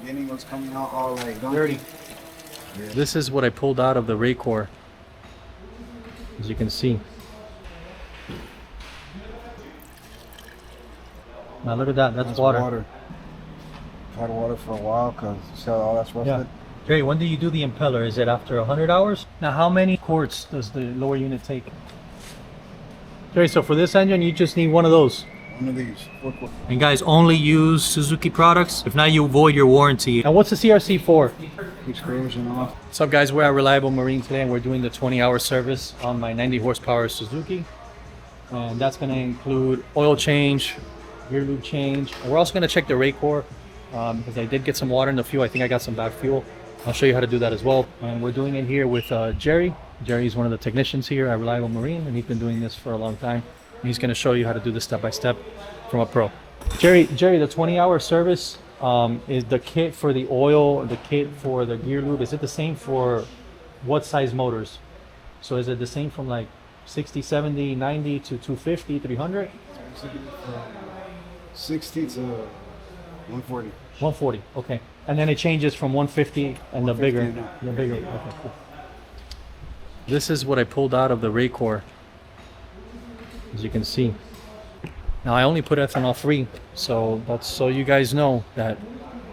beginning was coming out all like dirty. Yeah. This is what I pulled out of the Racor, as you can see. Now look at that. That's water. I've had water for a while because see how all that's rusted. Yeah. Jerry, when do you do the impeller? Is it after 100 hours? Now, how many quarts does the lower unit take? Jerry, so for this engine, you just need one of those. One of these. 4 quarts. And guys, only use Suzuki products. If not, you void your warranty. Now, what's the CRC for? Keeps corrosion off. What's up, guys? We're at Reliable Marine today, and we're doing the 20-hour service on my 90 horsepower Suzuki. And that's going to include oil change, gear lube change. And we're also going to check the Racor because I did get some water in the fuel. I think I got some bad fuel. I'll show you how to do that as well. And we're doing it here with Jerry. Jerry's one of the technicians here at Reliable Marine, and he's been doing this for a long time. And he's going to show you how to do this step by step from a pro. Jerry, the 20-hour service is the kit for the oil, the kit for the gear lube. Is it the same for what size motors? So is it the same from like 60, 70, 90 to 250, 300? 60 to 140. 140, okay. And then it changes from 150 and the bigger. Okay, cool. This is what I pulled out of the Racor, as you can see. Now I only put ethanol free, so that's so you guys know that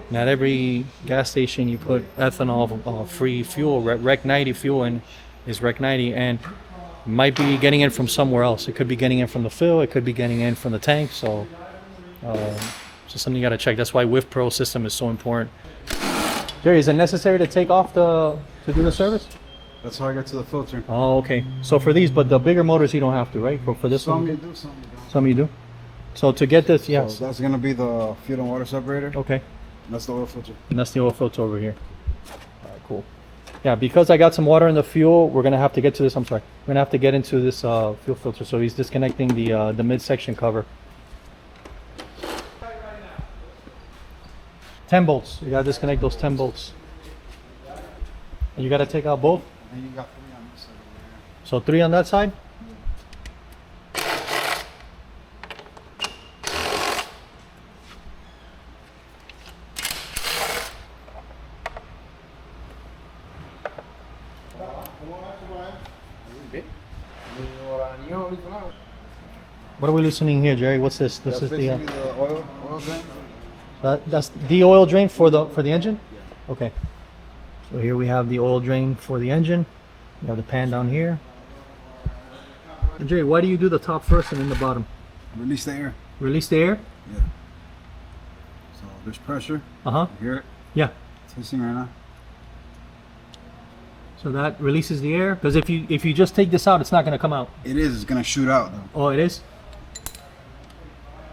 not every gas station you put ethanol free fuel, Rec 90 fuel in is Rec 90, and might be getting it from somewhere else. It could be getting in from the fill, it could be getting in from the tank, so something you gotta check. That's why WIF Pro system is so important. Jerry, is it necessary to take off to do the service? That's how I get to the filter. Oh, okay. So for these, but the bigger motors you don't have to, right? For this Some one? you do, some you don't. Some you do? So to get this, yes. So that's gonna be the fuel and water separator. Okay. That's the oil filter. And that's the oil filter over here. All right, cool. Yeah, because I got some water in the fuel, we're gonna have to get to this. I'm sorry. We're gonna have to get into this fuel filter. So he's disconnecting the midsection cover. 10 bolts. You gotta disconnect those 10 bolts. And you gotta take out both. And you got 3 on this side over here. So 3 on that side. What are we listening here, Jerry? What's this? This That's is basically the the oil drain. that's the oil drain for the engine? Yeah. Okay. So here we have the oil drain for the engine. You have the pan down here. And Jerry, why do you do the top first and then the bottom? Release the air. Release the air? Yeah. So there's pressure. Uh-huh. You hear it? Yeah. It's hissing right now. So that releases the air? Because if you just take this out, it's not gonna come out. It is. It's gonna shoot out though. Oh, it is?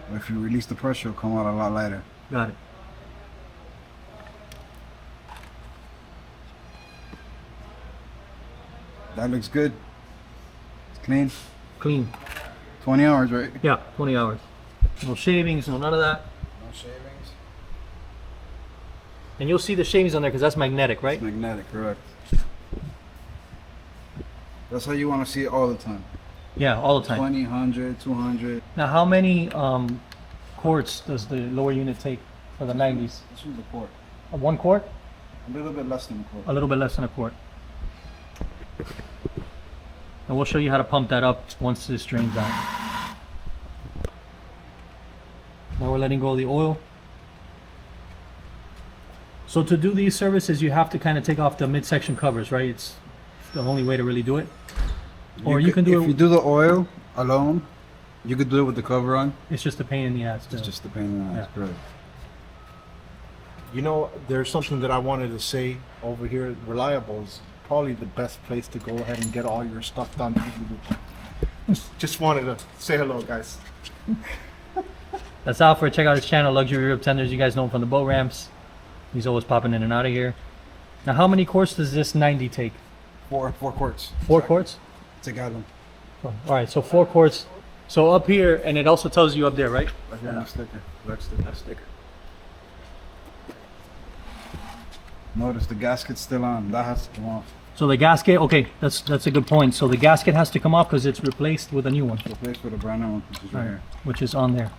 But if you release the pressure, it'll come out a lot lighter. Got it. That looks good. It's clean. Clean. 20 hours, right? Yeah, 20 hours. No shavings, no none of that. No shavings. And you'll see the shavings on there because that's magnetic, right? It's magnetic, correct. That's how you want to see it all the time. Yeah, all the time. 20, 100, 200. Now, how many quarts does the lower unit take for the 90s? This one's a quart. 1 quart? A little bit less than a quart. A little bit less than a quart. And we'll show you how to pump that up once this drains out. Now we're letting go of the oil. So to do these services, you have to kind of take off the midsection covers, right? It's the only way to really do it. Or you can do if it. you do the oil alone, you could do it with the cover on. It's just a pain in the ass. It's just the pain in the ass, correct. You know, there's something that I wanted to say over here at Reliable is probably the best place to go ahead and get all your stuff done. Just wanted to say hello, guys. That's Alfred. Check out his channel, Luxury Rib Tenders. You guys know him from the boat ramps. He's always popping in and out of here. Now, how many quarts does this 90 take? 4 quarts. 4 quarts? It's a gallon. Oh, all right, so 4 quarts. So up here, and it also tells you up there, right? Right here on the sticker. That sticker. Notice the gasket's still on. That has to come off. So the gasket, okay, that's a good point. So the gasket has to come off because it's replaced with a new one. Replaced with a brand new one, which is right here. Which is on there.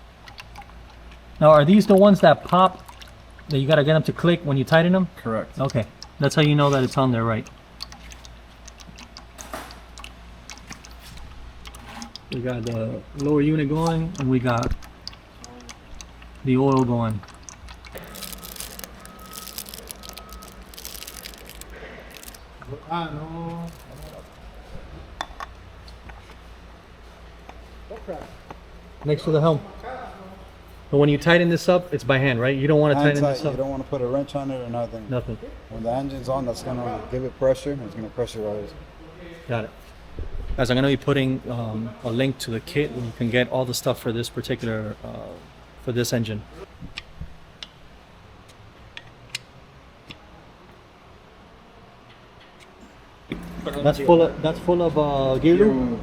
Now, are these the ones that pop You gotta get them to click when you tighten them? Correct. Okay, that's how you know that it's on there right. We got the lower unit going, and we got the oil going. Next to the helm. But when you tighten this up, it's by hand, right? You don't want to Hand tighten tight, this you up. don't want to put a wrench on it or nothing. Nothing. When the engine's on, that's gonna give it pressure. It's gonna pressurize. Got it. Guys, I'm going to be putting a link to the kit where you can get all the stuff for this particular, for this engine. That's full of gear lube.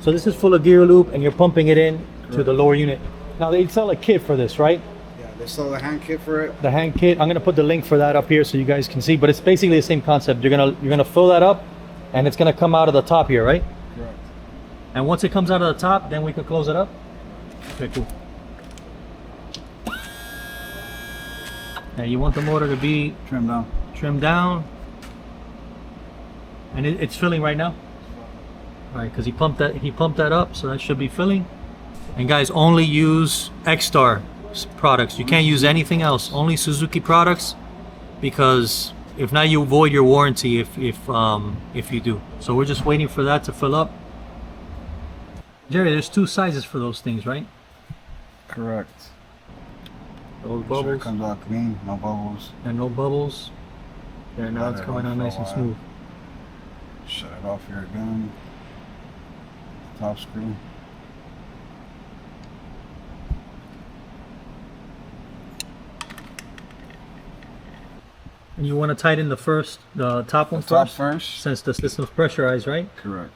So this is full of gear lube, and you're pumping it in to the lower unit. Now they sell a kit for this, right? Yeah, they sell the hand kit for it. The hand kit. I'm gonna put the link for that up here so you guys can see. But it's basically the same concept. You're gonna fill that up, and it's gonna come out of the top here, right? Correct. And once it comes out of the top, then we can close it up. Okay, cool. Now you want the motor to be Trim down. trimmed down, and it's filling right now. All right, because he pumped that up, so that should be filling. And guys, only use X-Star products. You can't use anything else. Only Suzuki products, because if not, you void your warranty if you do. So we're just waiting for that to fill up. Jerry, there's two sizes for those things, right? Correct. Those Sure, it bubbles comes out clean, no bubbles. and no bubbles. Yeah, now Got it's it coming on out for a nice and while. smooth. Shut it off here again. Top screw. And you want to tighten the top one Top first, first. since the system's pressurized, right? Correct.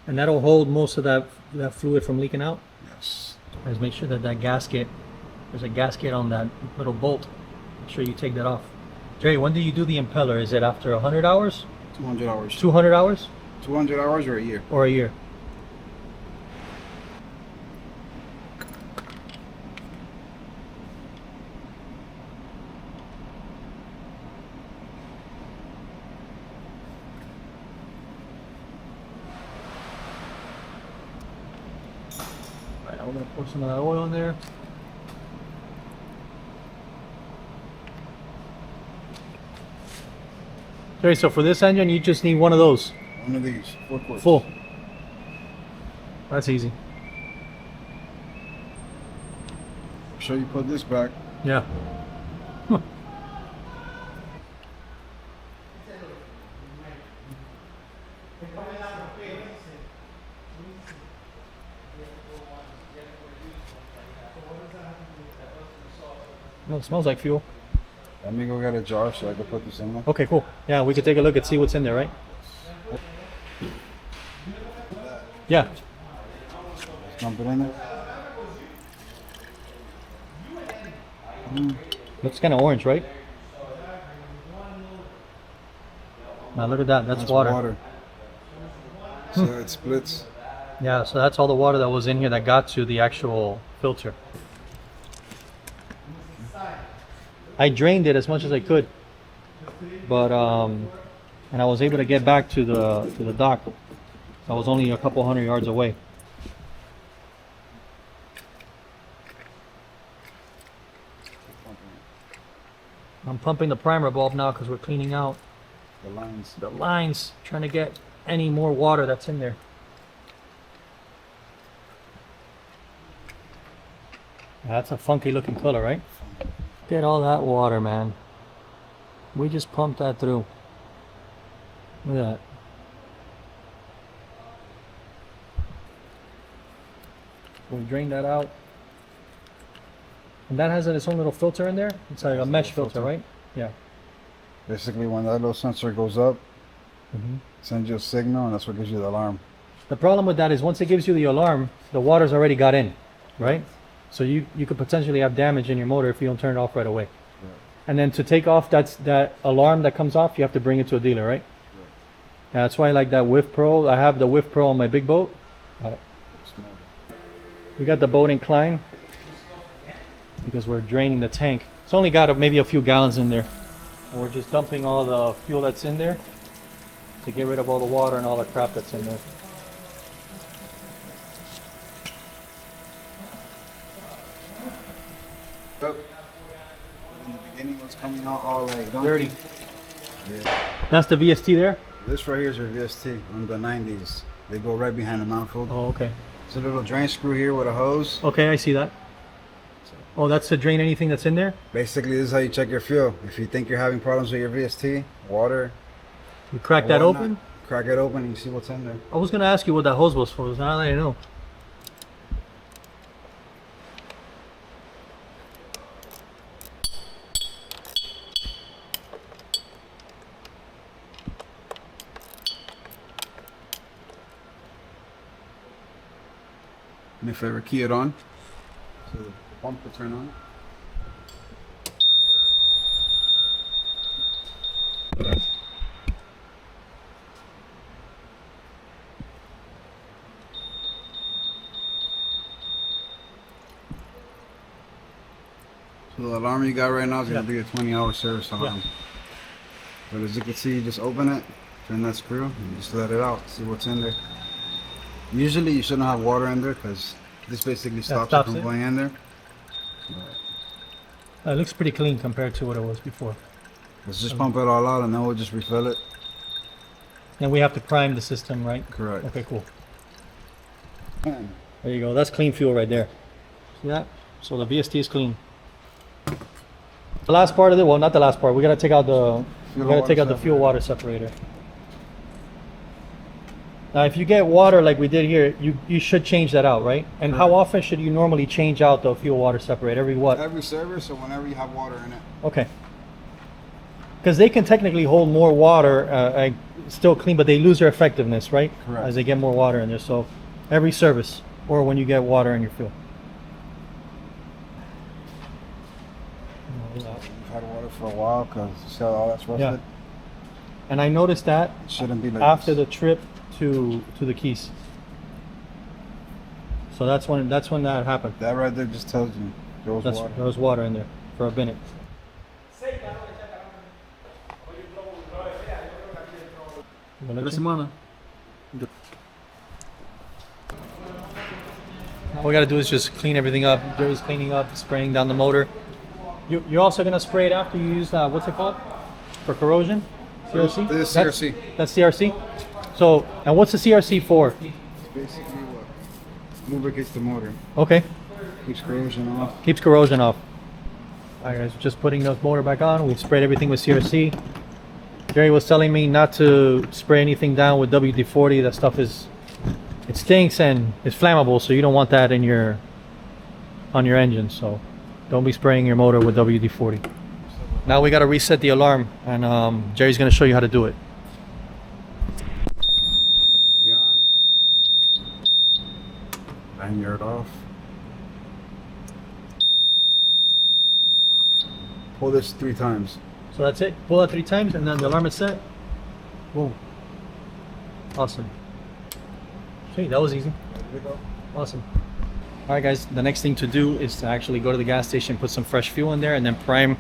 And that'll hold most of that fluid from leaking out. Yes. Just make sure that gasket, there's a gasket on that little bolt. Make sure you take that off. Jerry, when do you do the impeller? Is it after 100 hours? 200 hours. 200 hours? 200 hours or a year? Or a year? Alright, I'm gonna pour some of that oil in there. Jerry, so for this engine, you just need one of those. One of these. 4 quarts. Full. That's easy. Make sure you put this back. Yeah. No, it smells like fuel. Let me go get a jar so I can put this in there. Okay, cool. Yeah, we could take a look and see what's in there, right? Yeah. Dump it in there. Looks kind of orange, right? Now look at that. That's water. So it splits. Yeah, so that's all the water that was in here that got to the actual filter. I drained it as much as I could, but and I was able to get back to the dock. I was only a couple hundred yards away. I'm pumping the primer bulb now because we're cleaning out The lines. the lines, trying to get any more water that's in there. That's a funky looking color, right? Get all that water, man. We just pumped that through. Look at that. We'll drain that out. And that has its own little filter in there. It's like a mesh filter, right? Yeah. Basically, when that little sensor goes up, Mm-hmm. it sends you a signal, and that's what gives you the alarm. The problem with that is once it gives you the alarm, the water's already got in, right? So you could potentially have damage in your motor if you don't turn it off right away. Right. And then to take off that alarm that comes off, you have to bring it to a dealer, right? Yeah, that's why I like that Whiff Pro. I have the Whiff Pro on my big boat. We got the boat inclined because we're draining the tank. It's only got maybe a few gallons in there. And we're just dumping all the fuel that's in there to get rid of all the water and all the crap that's in there. Look, in the beginning was coming out all like Dirty. Yeah. That's the VST there? This right here is your VST on the 90s. They go right behind the manifold. Oh, okay. There's a little drain screw here with a hose. Okay, I see that. Oh, that's to drain anything that's in there? Basically, this is how you check your fuel. If you think you're having problems with your VST, water, You crack that whatnot, open? crack it open and you see what's in there. I was going to ask you what that hose was for. Now that I know. And if I ever key it on, so the pump will turn on. So the alarm you got right now is going to be a 20-hour service alarm. But as you can see, you just open it, turn that screw, and just let it out, see what's in there. Usually you shouldn't have water in there because this basically stops it from going in there. It looks pretty clean compared to what it was before. Let's just pump it all out and then we'll just refill it. And we have to prime the system, right? Correct. Okay, cool. There you go. That's clean fuel right there. See that? So the VST is clean. The last part of it, well, not the last part. We gotta take out the fuel water separator. Now, if you get water like we did here, you should change that out, right? And how often should you normally change out the fuel water separator? Every what? Every service, or whenever you have water in it. Okay. Because they can technically hold more water, still clean, but they lose their effectiveness, right? Correct. As they get more water in there. So every service, or when you get water in your fuel. We've had water for a while because see how all that's rusted? Yeah. And I noticed that It shouldn't be like after this. the trip to the Keys. So that's when that happened. That right there just tells you there was water. There was water in there for a minute. All we gotta do is just clean everything up. Jerry's cleaning up, spraying down the motor. You're also gonna spray it after you use what's it called? For corrosion? CRC? This is CRC. That's CRC? So, and what's the CRC for? It's basically what lubricates the motor. Okay. Keeps corrosion off. Keeps corrosion off. Alright guys, just putting the motor back on. We've sprayed everything with CRC. Jerry was telling me not to spray anything down with WD-40. That stuff it stinks and it's flammable, so you don't want that on your engine. So don't be spraying your motor with WD-40. Now we got to reset the alarm, and Jerry's going to show you how to do it. On. Lanyard off. Pull this 3 times. So that's it. Pull that 3 times, and then the alarm is set. Boom. Awesome. Sweet, that was easy. There we go. Awesome. All right, guys. The next thing to do is to actually go to the gas station, put some fresh fuel in there, and then prime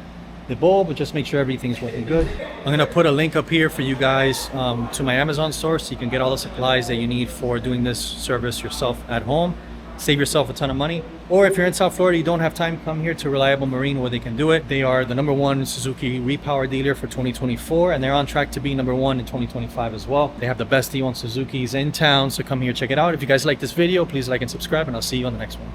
the bulb, but just make sure everything's working good. I'm gonna put a link up here for you guys to my Amazon store, so you can get all the supplies that you need for doing this service yourself at home. Save yourself a ton of money. Or if you're in South Florida, you don't have time, come here to Reliable Marine where they can do it. They are the #1 Suzuki repower dealer for 2024, and they're on track to be #1 in 2025 as well. They have the best deal on Suzukis in town, so come here, check it out. If you guys like this video, please like and subscribe, and I'll see you on the next one.